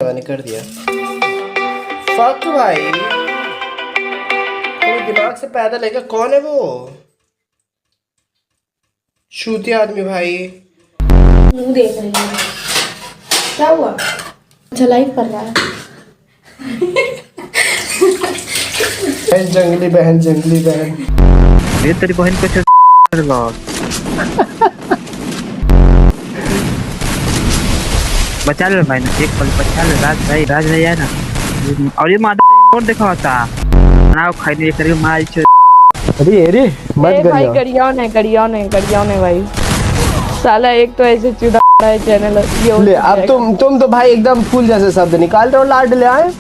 मैंने कर दिया। फक भाई, तो दिमाग से पैदा लेकर कौन है वो? शूती आदमी भाई। मुंह देख रही है। क्या हुआ? अच्छा लाइव कर रहा है। जंगली बहन, जंगली बहन। ये तेरी बहन को बचा ले भाई ना, एक पल बचा ले। राज भाई है ना, और ये मादा और देखा होता ना खाई नहीं करके मार छ। अरे मत भाई गरियाओ ने भाई साला, एक तो ऐसे चुदा है चैनल ये। ले अब तुम तो भाई एकदम फूल जैसे शब्द निकाल रहे हो, लाड ले आए।